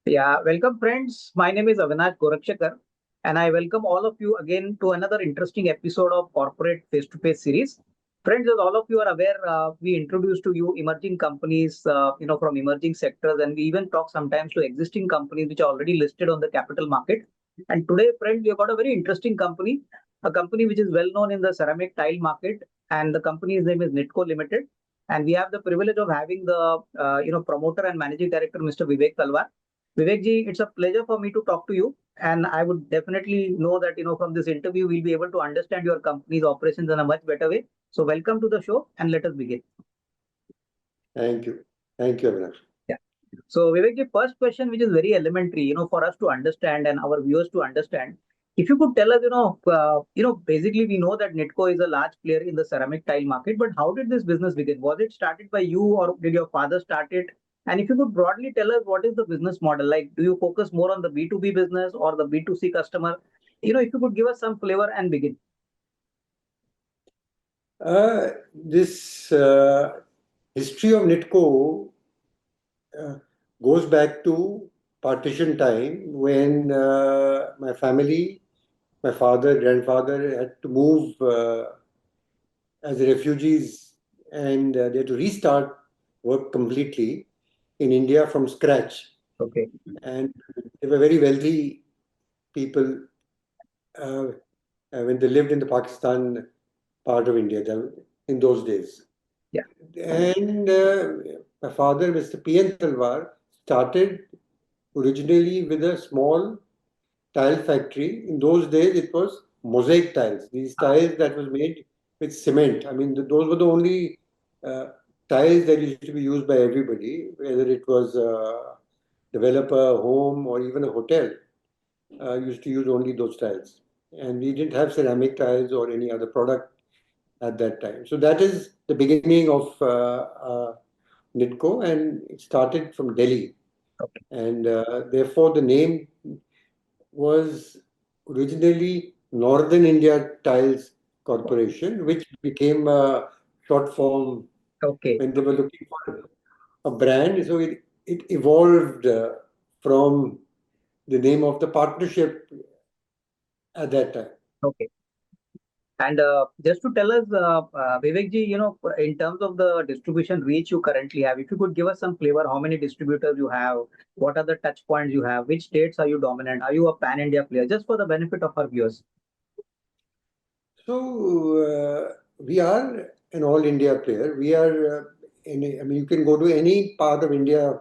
Yeah, welcome friends. My name is Avinash and I welcome all of you again to another interesting episode of Corporate Face-to-Face series. Friends, as all of you are aware, we introduce to you emerging companies, from emerging sectors, and we even talk sometimes to existing companies which are already listed on the capital market. And today, friends, we have got a very interesting company, a company which is well known in the ceramic tile market, and the company's name is Nitco Limited. And we have the privilege of having the promoter and managing director, Mr. Vivek Talwar. Vivek ji, it's a pleasure for me to talk to you. And I would definitely know that, from this interview, we'll be able to understand your company's operations in a much better way. So welcome to the show and let us begin. Thank you. Thank you, Avinash. Yeah. So Vivek ji, first question, which is very elementary, for us to understand and our viewers to understand. If you could tell us, basically we know that Nitco is a large player in the ceramic tile market, but how did this business begin? Was it started by you or did your father start it? And if you could broadly tell us what is the business model, like do you focus more on the B2B business or the B2C customer? If you could give us some flavor and begin. This history of Nitco goes back to partition time when my family, my father, grandfather had to move as refugees and they had to restart work completely in India from scratch. Okay. And they were very wealthy people when they lived in the Pakistan part of India in those days. Yeah. And my father, Mr. P.N. Talwar, started originally with a small tile factory. In those days, it was mosaic tiles. These tiles that was made with cement. I mean, those were the only uh, tiles that used to be used by everybody, whether it was a developer, home, or even a hotel. Used to use only those tiles. And we didn't have ceramic tiles or any other product at that time. So that is the beginning of Nitco, and it started from Delhi. Okay. And therefore, the name was originally Northern India Tiles Corporation, which became a short form Okay. when they were looking for a brand. So it evolved from the name of the partnership at that time. Okay. And just to tell us, Vivek ji, in terms of the distribution reach you currently have, if you could give us some flavor, how many distributors you have, what are the touch points you have, which states are you dominant, are you a pan-India player, just for the benefit of our viewers? So we are an all India player. We are I mean, you can go to any part of India,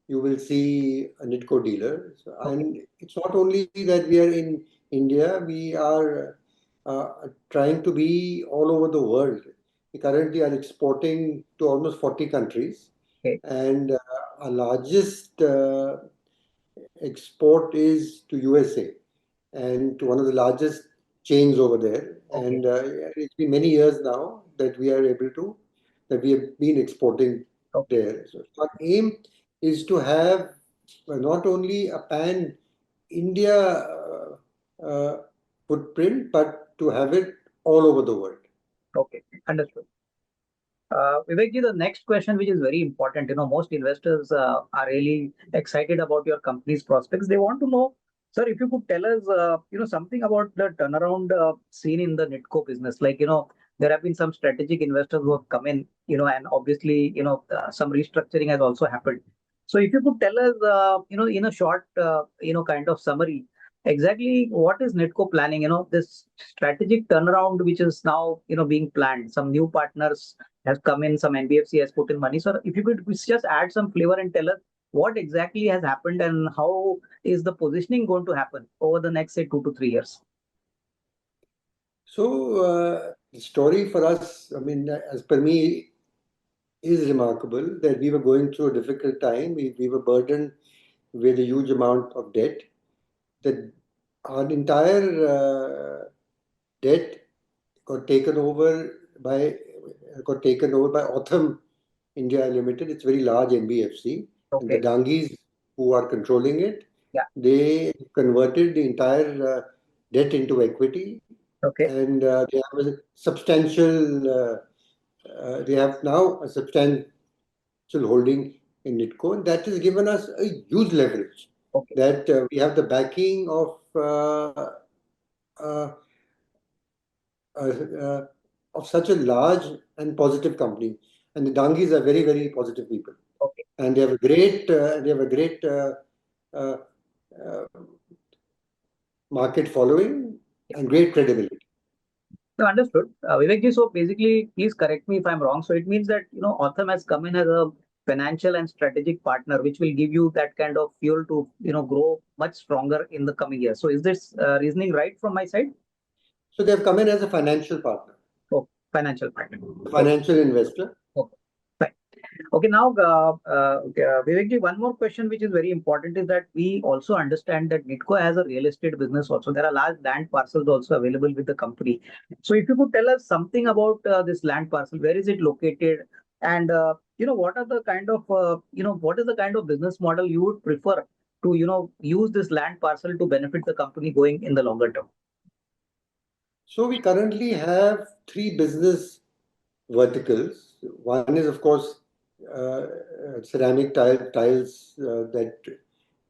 you will see a Nitco dealer. So, Okay. and it's not only that we are in India, we are trying to be all over the world. We currently are exporting to almost 40 countries, Okay. and our largest export is to USA and to one of the largest chains over there. Okay. And it's been many years now that we have been exporting Okay. there. So our aim is to have not only a pan India footprint, but to have it all over the world. Okay. Understood. Vivek ji, the next question, which is very important, most investors are really excited about your company's prospects. They want to know, sir, if you could tell us, something about the turnaround seen in the Nitco business. Like, there have been some strategic investors who have come in, and obviously, some restructuring has also happened. So, if you could tell us, in a short, kind of summary, exactly what is Nitco planning? This strategic turnaround, which is now, being planned. Some new partners has come in, some NBFC has put in money. So if you could just add some flavor and tell us what exactly has happened and how is the positioning going to happen over the next, say, 2 to 3 years? So the story for us, I mean, as per me, is remarkable that we were going through a difficult time. We were burdened with a huge amount of debt. That our entire debt got taken over by Autumn India Limited. It's a very large NBFC, and the Okay. Ganges who are controlling it, Yeah. they converted the entire debt into equity, Okay. and they have a substantial. They have now a substantial holding in Nitco, and that has given us a huge leverage. Okay. that we have the backing uh, of such a large and positive company. And the Dangis are very, very positive people. Okay. And they have a great uh, uh, market following and great credibility. No, understood. Vivekji, so basically, please correct me if I'm wrong. So it means that, Authum has come in as a financial and strategic partner, which will give you that kind of fuel to, grow much stronger in the coming years. So is this reasoning right from my side? So they've come in as a financial partner, Oh, financial partner. a Okay. financial investor. Okay. Fine. Okay, now, Vivekji, one more question which is very important is that we also understand that Nitco has a real estate business also. There are large land parcels also available with the company. So if you could tell us something about this land parcel, where is it located? And, what are the kind of, what is the kind of business model you would prefer to, use this land parcel to benefit the company going in the longer term? So we currently have three business verticals. One is, of course, ceramic tiles that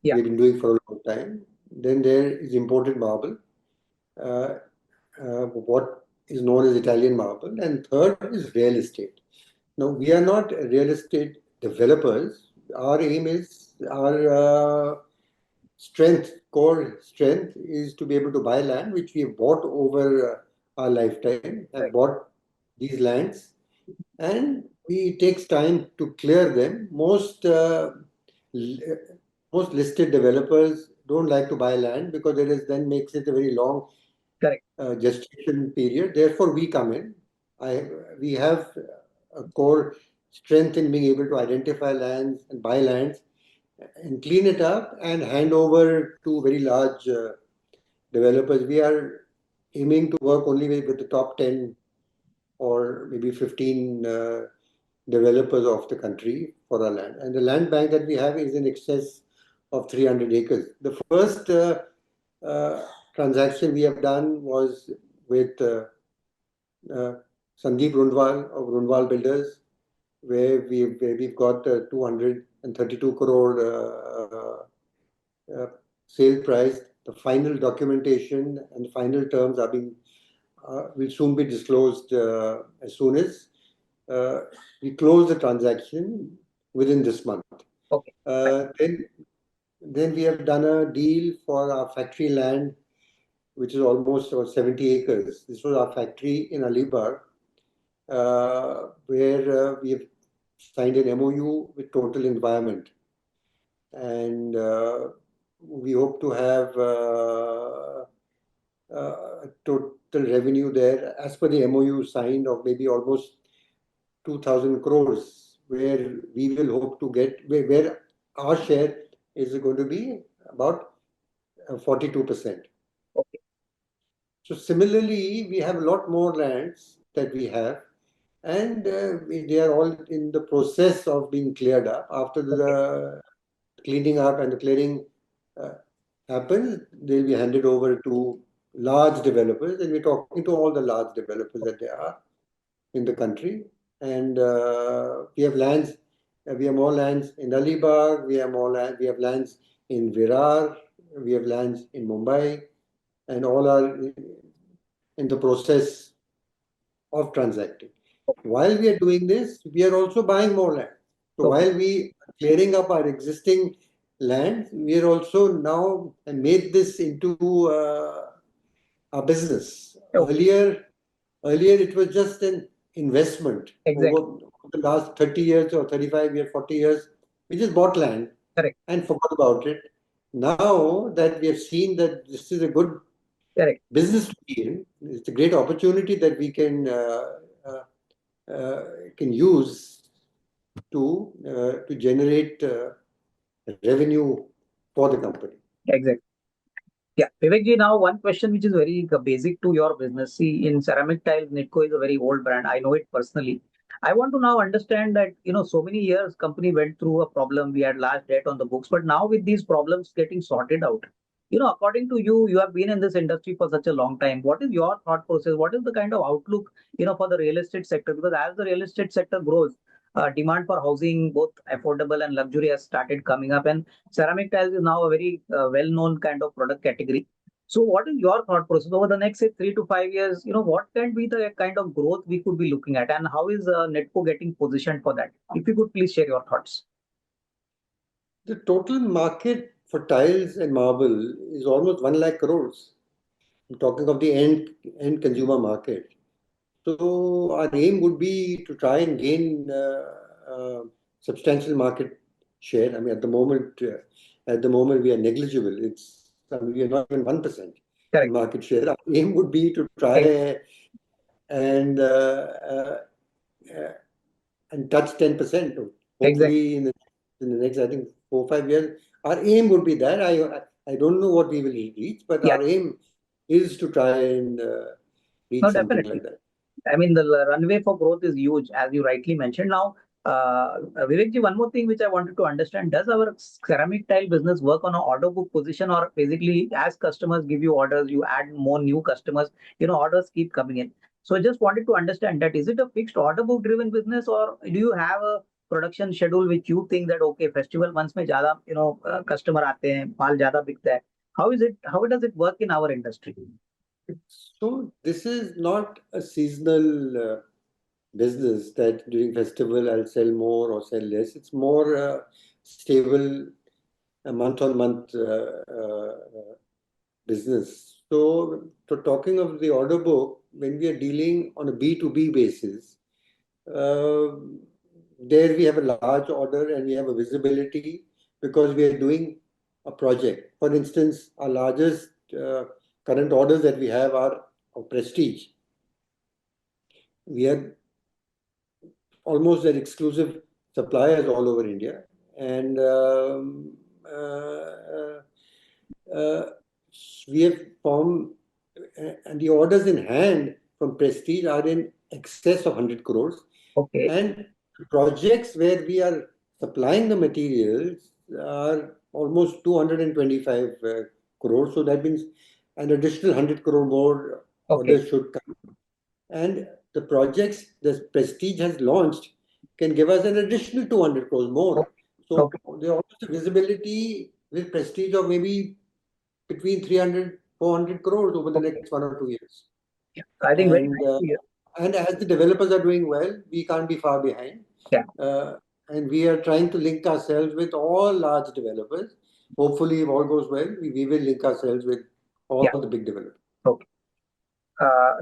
Yeah, we've been doing for a long time. Then there is imported marble, uh, what is known as Italian marble, and third is real estate. Now, we are not real estate developers. Our aim is core strength is to be able to buy land, which we have bought over our lifetime, have right, bought these lands, and it takes time to clear them. Li- most listed developers don't like to buy land because it is then makes it a very long correct, gestation period. Therefore, we come in. We have a core strength in being able to identify lands and buy lands and clean it up and hand over to very large developers. We are aiming to work only with the top 10 or maybe 15 developers of the country for our land. And the land bank that we have is in excess of 300 acres. The first uh, transaction we have done was with uh, Sandeep Rundwal of Rundwal Builders, where we've got 232 crore sale price. The final documentation and the final terms are being will soon be disclosed as soon as uh, we close the transaction within this month. okay, fine, Uh, then, then we have done a deal for our factory land, which is almost about 70 acres. This was our factory in Alibaug, where we have signed an MOU with Total Environment, and we hope to have total revenue there as per the MOU signed of maybe almost 2,000 crores, where we will hope to get where our share is going to be about 42%. okay, So similarly, we have a lot more lands that we have, and they are all in the process of being cleared up. After okay, the cleaning up and the clearing uh, happens, they'll be handed over to large developers, and we're talking to all the large developers that there are in the country. And we have lands, we have more lands in Alibag, we have lands in Virar, we have lands in Mumbai, and all are in the process of transacting. While we are doing this, we are also buying more land. So okay, while we are clearing up our existing land, we are also now made this into a business. okay, Earlier it was just an investment exactly, over the last 30 years or 35 years, 40 years. We just bought land correct, and forgot about it. Now that we have seen that this is a good correct. business to be in, it's a great opportunity that we can use to generate revenue for the company. Exactly. Yeah, Vivekji, now one question which is very basic to your business. See, in ceramic tiles, Nitco is a very old brand. I know it personally. I want to now understand that, so many years company went through a problem. We had large debt on the books, but now with these problems getting sorted out, according to you, you have been in this industry for such a long time. What is your thought process? What is the kind of outlook, for the real estate sector? Because as the real estate sector grows, demand for housing, both affordable and luxury, has started coming up, and ceramic tiles is now a very well-known kind of product category. So, what is your thought process over the next, say, 3 to 5 years? What can be the kind of growth we could be looking at, and how is Netco getting positioned for that? If you could please share your thoughts. The total market for tiles and marble is almost 1 lakh crores. I'm talking of the end consumer market. So our aim would be to try and gain substantial market share. I mean, at the moment we are negligible. I mean, we are not even 1% in Correct. market share. Our aim would be to Ex- try and uh, and touch 10%. Exactly. Hopefully, in the next, I think, 4 or 5 years, our aim would be that. I don't know what we will reach, but Yeah. our aim is to try and No, reach something definitely. like that. I mean, the runway for growth is huge, as you rightly mentioned. Now, Vivekji, one more thing which I wanted to understand: does our ceramic tile business work on an order book position, or basically, as customers give you orders, you add more new customers, orders keep coming in? So, I just wanted to understand that is it a fixed order book driven business, or do you have a production schedule which you think that okay, festival months में ज़्यादा customer आते हैं, माल ज़्यादा बिकता है? How is it? How does it work in our industry? So this is not a seasonal business that during festival I'll sell more or sell less. It's more stable, a month-on-month business. So talking of the order book, when we are dealing on a B2B basis, uh, there we have a large order and we have a visibility because we are doing a project. For instance, our largest current orders that we have are of Prestige. We are almost their exclusive suppliers all over India, and uh, we have formed, and the orders in hand from Prestige are in excess of 100 crores, Okay, and projects where we are supplying the materials are almost 225 crores. So that means an additional 100 crore more okay, orders should come. And the projects the Prestige has launched can give us an additional 200 crores more. So okay, there also visibility with Prestige of maybe between 300, 400 crores over the okay. next 1 or 2 years. I think very And nice to hear. and as the developers are doing well, we can't be far behind. Yeah, Uh, and we are trying to link ourselves with all large developers. Hopefully, if all goes well, we will link ourselves with all yeah. the big developers. Okay.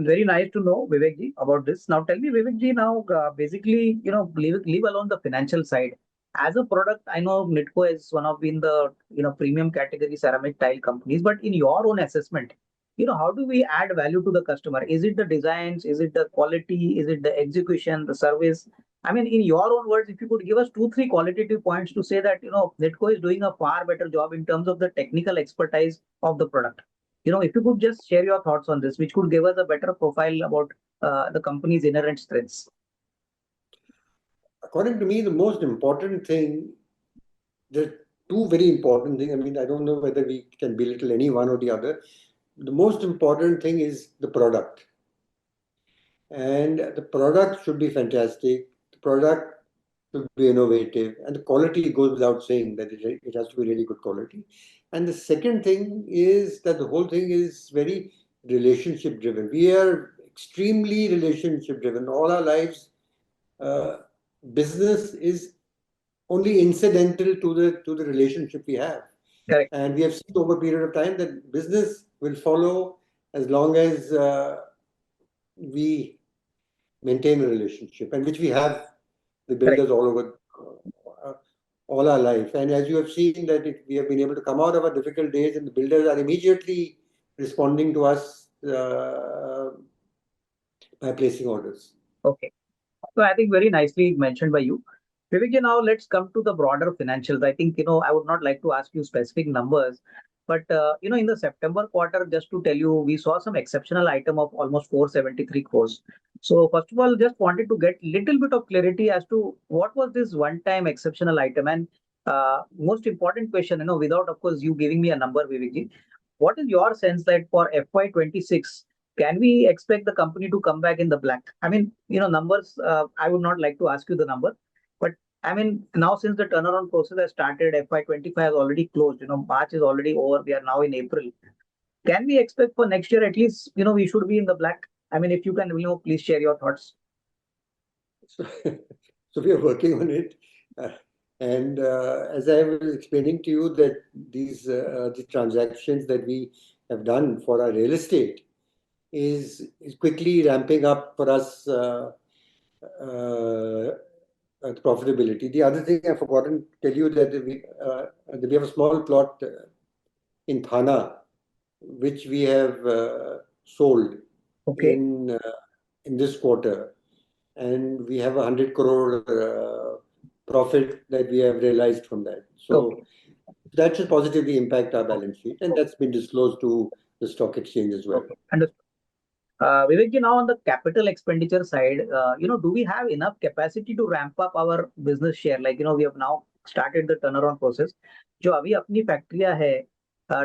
Very nice to know, Vivekji, about this. Now, tell me, Vivekji, now basically, leave alone the financial side. As a product, I know Nitco is one of been the premium category ceramic tile companies. But in your own assessment, how do we add value to the customer? Is it the designs? Is it the quality? Is it the execution, the service? I mean, in your own words, if you could give us two, three qualitative points to say that Nitco is doing a far better job in terms of the technical expertise of the product. If you could just share your thoughts on this, which could give us a better profile about the company's inherent strengths. According to me, the most important thing, there are two very important things. I mean, I don't know whether we can belittle any one or the other. The most important thing is the product. And the product should be fantastic. The product should be innovative. And the quality goes without saying that it has to be really good quality. And the second thing is that the whole thing is very relationship driven. We are extremely relationship driven. All our lives, uh, business is only incidental to the relationship we have. Correct, And we have seen over a period of time that business will follow as long as we maintain a relationship, and which we have the correct. builders all over all our life. And as you have seen that we have been able to come out of our difficult days, and the builders are immediately responding to us by placing orders. Okay. So I think very nicely mentioned by you. Vivek, now let's come to the broader financials. I think, I would not like to ask you specific numbers, but, in the September quarter, just to tell you, we saw some exceptional item of almost 473 crores. So first of all, just wanted to get little bit of clarity as to what was this one-time exceptional item. And most important question, without, of course, you giving me a number, Vivek, what is your sense that for FY26, can we expect the company to come back in the black? I mean, numbers, I would not like to ask you the number. I mean, now since the turnaround process has started, FY25 has already closed. March is already over. We are now in April. Can we expect for next year at least, we should be in the black? I mean, if you can, please share your thoughts. So, so we are working on it. Uh, and as I was explaining to you that the transactions that we have done for our real estate is quickly ramping up for us profitability. The other thing I've forgotten to tell you that we have a small plot in Thana, which we have sold Okay. in uh, in this quarter, and we have 100 crore profit that we have realized from that. Okay. So that should positively impact our balance sheet, and that's been disclosed to the stock exchange as well. Okay. Understood. Vivek, now on the capital expenditure side, do we have enough capacity to ramp up our business share? Like, we have now started the turnaround process. जो अभी अपनी फैक्ट्रियां है,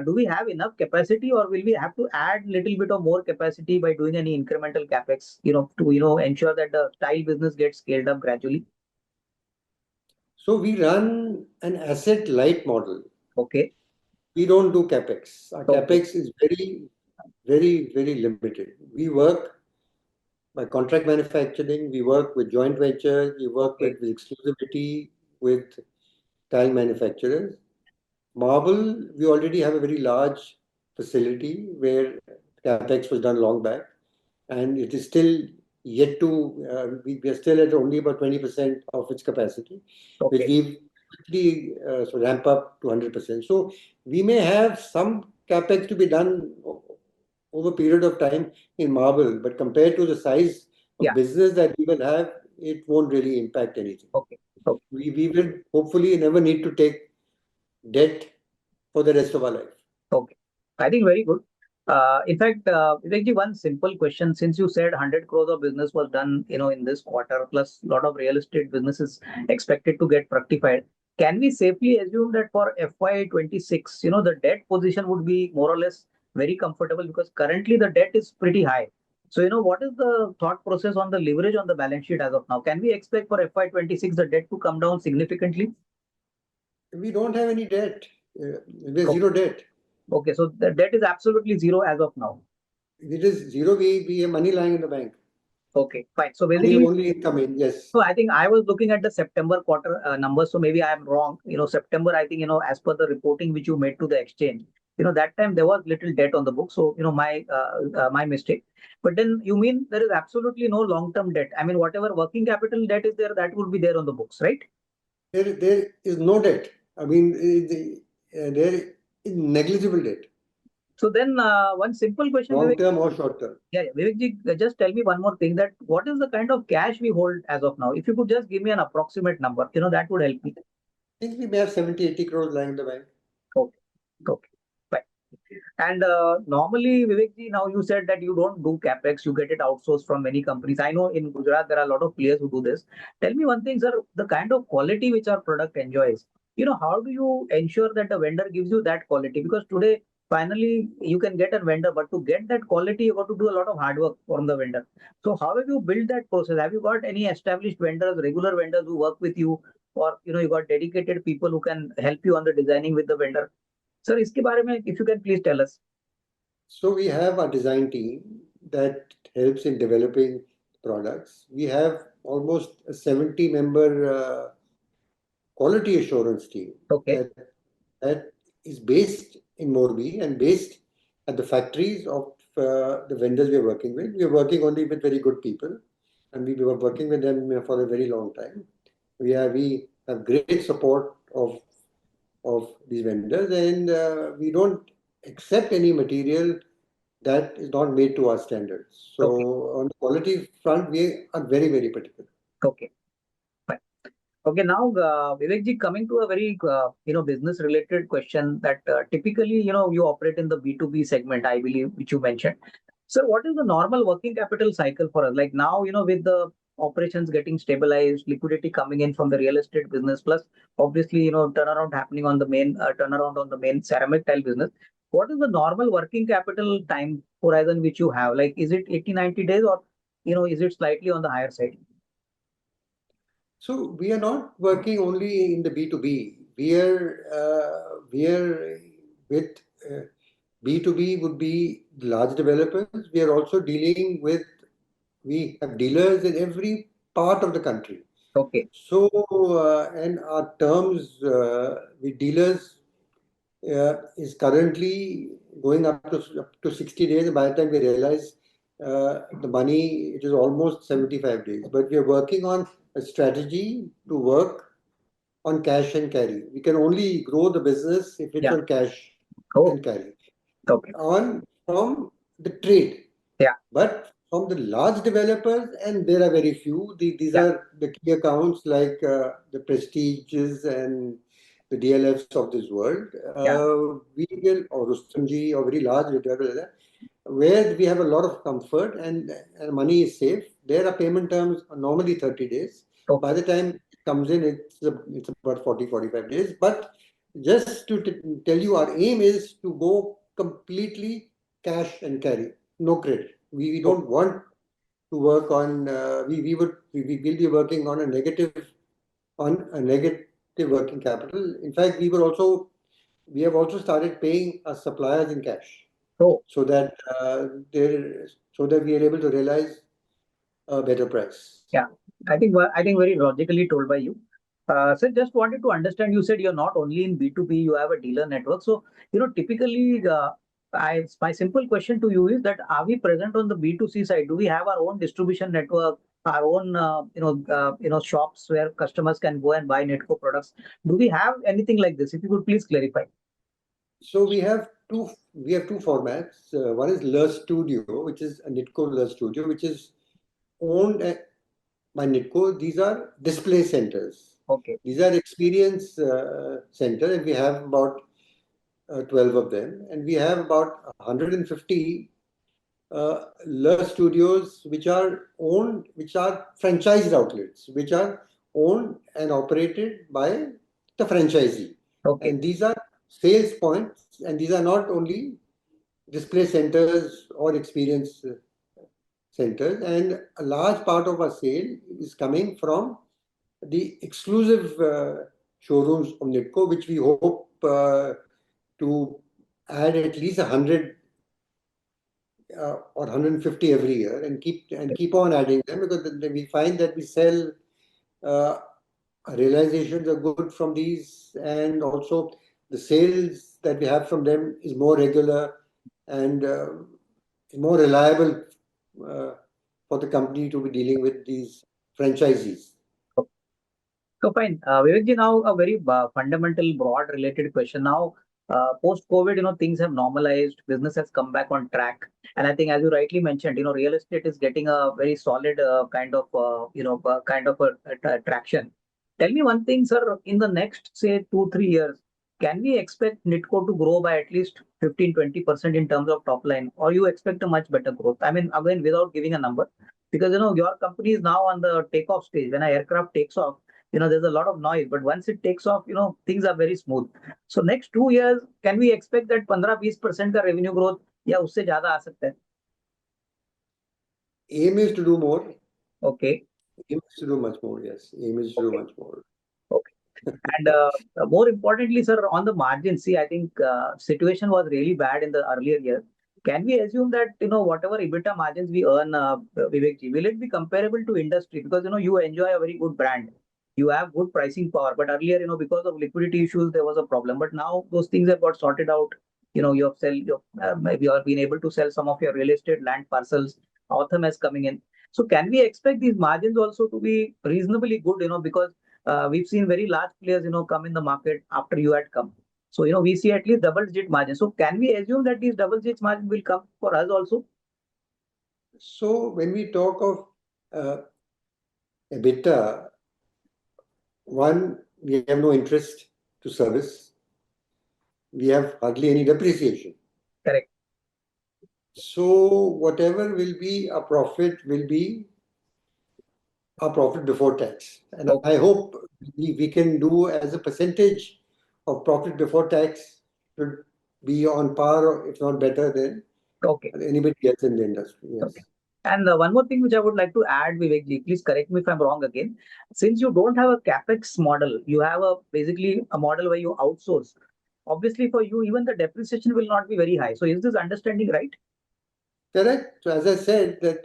do we have enough capacity or will we have to add little bit of more capacity by doing any incremental capex, to ensure that the tile business gets scaled up gradually? So we run an asset light model. Okay. We don't do capex. Our Okay. capex is very limited. We work by contract manufacturing. We work with joint ventures. We work Okay. with exclusivity with tile manufacturers. Marble, we already have a very large facility where capex was done long back, and it is still yet to, we are still at only about 20% of its capacity, which Okay. we've quickly ramp up to 100%. So we may have some capex to be done over a period of time in marble, but compared to the size of Yeah. business that we will have, it won't really impact anything. Okay. Okay. We will hopefully never need to take debt for the rest of our life. Okay. I think very good. In fact, Vivekji, one simple question. Since you said 100 crores of business was done, in this quarter, plus a lot of real estate businesses expected to get fructified, can we safely assume that for FY26, the debt position would be more or less very comfortable because currently the debt is pretty high. So, what is the thought process on the leverage on the balance sheet as of now? Can we expect for FY26 the debt to come down significantly? We don't have any debt. There's Okay. zero debt. Okay. So the debt is absolutely zero as of now. It is zero. We have money lying in the bank. Okay, fine. So Money basically, only income in. Yes. so I think I was looking at the September quarter numbers, so maybe I am wrong. September, I think, as per the reporting which you made to the exchange, that time there was little debt on the book. So, my mistake. But then you mean there is absolutely no long-term debt. I mean, whatever working capital debt is there, that would be there on the books, right? There is no debt. I mean, there is negligible debt, So then one simple question, long Vivek. term or short term. Yeah, yeah, Vivekji, just tell me one more thing that what is the kind of cash we hold as of now? If you could just give me an approximate number, that would help me. I think we may have 70, 80 crores lying in the bank. Okay. Okay. Fine. And normally, Vivekji, now you said that you don't do capex, you get it outsourced from many companies. I know in Gujarat there are a lot of players who do this. Tell me one thing, sir, the kind of quality which our product enjoys, how do you ensure that the vendor gives you that quality? Because today, finally, you can get a vendor, but to get that quality, you got to do a lot of hard work from the vendor. So, how have you built that process? Have you got any established vendors, regular vendors who work with you, or you got dedicated people who can help you on the designing with the vendor? Sir इसके बारे में if you can please tell us. So we have a design team that helps in developing products. We have almost a 70-member quality assurance team Okay. that is based in Morbi and based at the factories of the vendors we are working with. We are working only with very good people, and we were working with them for a very long time. We have great support of these vendors, and we don't accept any material that is not made to our standards. So Okay. on the quality front, we are very particular. Okay. Fine. Okay. Now, Vivekji, coming to a very business related question that typically you operate in the B2B segment, I believe, which you mentioned. So, what is the normal working capital cycle for us? Like now, with the operations getting stabilized, liquidity coming in from the real estate business, plus obviously, turnaround happening on the main turnaround on the main ceramic tile business. What is the normal working capital time horizon which you have? Like, is it 80, 90 days or, is it slightly on the higher side? So we are not working only in the B2B. We are with B2B would be large developers. We are also dealing with, we have dealers in every part of the country. Okay. So, and our terms with dealers is currently going up to 60 days. By the time we realize the money, it is almost 75 days. But we are working on a strategy to work on cash and carry. We can only grow the business if it's Yeah. on cash Oh, and carry. okay. On from the trade. Yeah. But from the large developers, and there are very few, these Yeah. are the key accounts like the Prestiges and the DLFs of this world. Yeah. We will, or Rustomji, or very large developer, where we have a lot of comfort and money is safe. There are payment terms are normally 30 days. By Okay. the time it comes in, it's about 40-45 days. But just to tell you, our aim is to go completely cash and carry, no credit. We Okay. don't want to work on, we will be working on a negative working capital. In fact, we have also started paying our suppliers in cash So, so that so that we are able to realize a better price. yeah, I think very logically told by you. Sir, just wanted to understand. You said you're not only in B2B, you have a dealer network. So, typically, my simple question to you is that are we present on the B2C side? Do we have our own distribution network, our own shops where customers can go and buy Nitco products? Do we have anything like this? If you could please clarify. So we have two formats. One is Le Studio, which is a Nitco Le Studio, which is owned by Nitco. These are display centers. Okay. These are experience centers, and we have about 12 of them, and we have about 150 Le Studios, which are franchised outlets, which are owned and operated by the franchisee. Okay. And these are sales points, and these are not only display centers or experience centers. And a large part of our sale is coming from the exclusive showrooms of Nitco, which we hope to add at least 100 or 150 every year, and keep on adding them, because then we find that we sell uh, realizations are good from these, and also the sales that we have from them is more regular and more reliable uh, for the company to be dealing with these franchisees. So fine. Vivekji, now a very fundamental, broad related question. Now, post-COVID, things have normalized, business has come back on track. And I think, as you rightly mentioned, real estate is getting a very solid kind of a traction. Tell me one thing, sir, in the next, say, 2, 3 years, can we expect Nitco to grow by at least 15-20% in terms of top line, or you expect a much better growth? I mean, again, without giving a number, because, your company is now on the takeoff stage. When an aircraft takes off, there's a lot of noise, but once it takes off, things are very smooth. So next 2 years, can we expect that 15-20% का revenue growth या उससे ज्यादा आ सकता है? Aim is to do more. Okay. Aim is to do much more. Yes, aim is to do Okay. much more. Okay. And more importantly, sir, on the margin, see, I think situation was really bad in the earlier years. Can we assume that whatever EBITDA margins we earn, Vivekji, will it be comparable to industry? Because you enjoy a very good brand, you have good pricing power. But earlier, because of liquidity issues, there was a problem. But now those things have got sorted out. You have maybe you have been able to sell some of your real estate land parcels. Autumn is coming in. So can we expect these margins also to be reasonably good? Because we've seen very large players, come in the market after you had come. So, we see at least double-digit margins. So, can we assume that these double-digit margins will come for us also? So when we talk of uh, EBITDA, one, we have no interest to service. We have hardly any depreciation. Correct. So whatever will be our profit before tax. And I Okay. hope we can do, as a percentage of profit before tax, should be on par, or if not better than Okay. anybody else in the industry. Okay. Yes. And one more thing which I would like to add, Vivekji, please correct me if I'm wrong again. Since you don't have a capex model, you have a basically a model where you outsource. Obviously, for you, even the depreciation will not be very high. So, is this understanding right? Correct. So as I said, that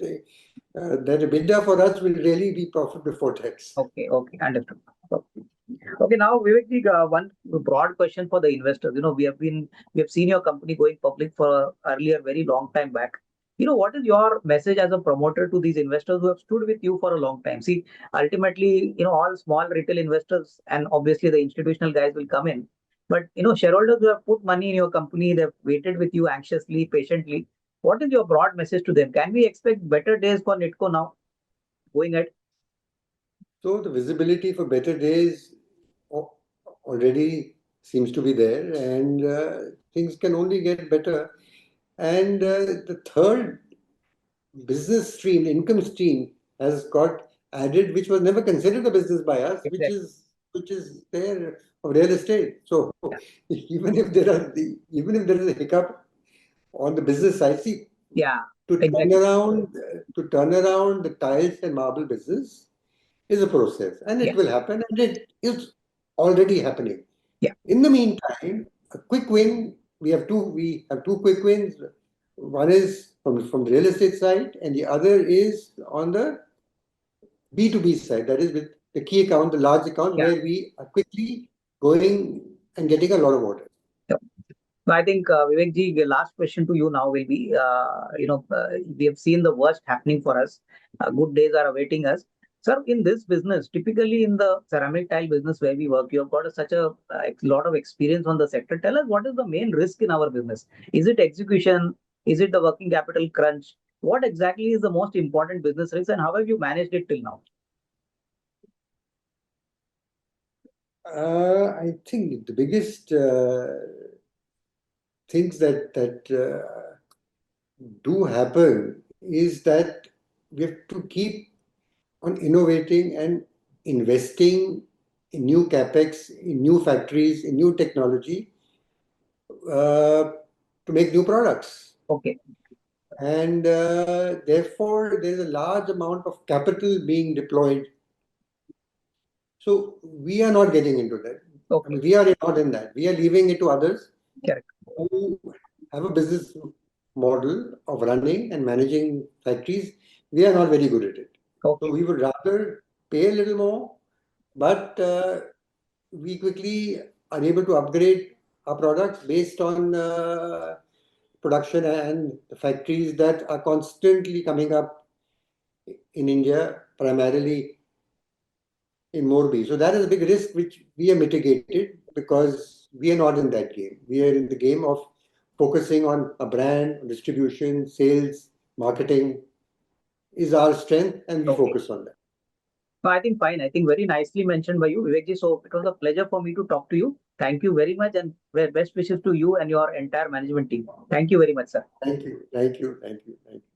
EBITDA for us will really be profit before tax. Okay, okay, understood. Okay. Okay, now Vivekji, one broad question for the investors. We have seen your company going public for earlier, very long time back. What is your message as a promoter to these investors who have stood with you for a long time? See, ultimately, all small retail investors and obviously the institutional guys will come in. But shareholders who have put money in your company, they've waited with you anxiously, patiently. What is your broad message to them? Can we expect better days for Nitco now going ahead? So the visibility for better days already seems to be there, and things can only get better. And the third business stream, income stream, has got added, which was never considered a business by us, which Exactly. is there of real estate. So Yeah. even if there is a hiccup on the business side, see, Yeah. to turn Exactly. around to turn around the tiles and marble business is a process, and Yeah. it will happen, and it is already happening. Yeah. In the meantime, a quick win. We have two quick wins. One is from the real estate side, and the other is on the B2B side. That is with the key account, the large account, Yeah. where we are quickly going and getting a lot of orders. Yeah. So I think, Vivekji, the last question to you now will be, we have seen the worst happening for us. Good days are awaiting us. Sir, in this business, typically in the ceramic tile business where we work, you have got such a lot of experience on the sector. Tell us what is the main risk in our business? Is it execution? Is it the working capital crunch? What exactly is the most important business risk and how have you managed it till now? I think the biggest things that do happen is that we have to keep on innovating and investing in new capex, in new factories, in new technology uh, to make new products. Okay. And therefore, there is a large amount of capital being deployed. So we are not getting into that. I Okay. mean, we are not in that. We are leaving it to others Correct. who have a business model of running and managing factories. We are not very good at it. So Okay. we would rather pay a little more, but we quickly are able to upgrade our products based on production and the factories that are constantly coming up in India, primarily in Morbi. So that is a big risk which we are mitigated because we are not in that game. We are in the game of focusing on a brand, distribution, sales, marketing is our strength, and we Okay. focus on that. No, I think fine. I think very nicely mentioned by you, Vivekji. So it was a pleasure for me to talk to you. Thank you very much, and best wishes to you and your entire management team. Thank you very much, sir. Thank you. Thank you. Thank you. Thank you.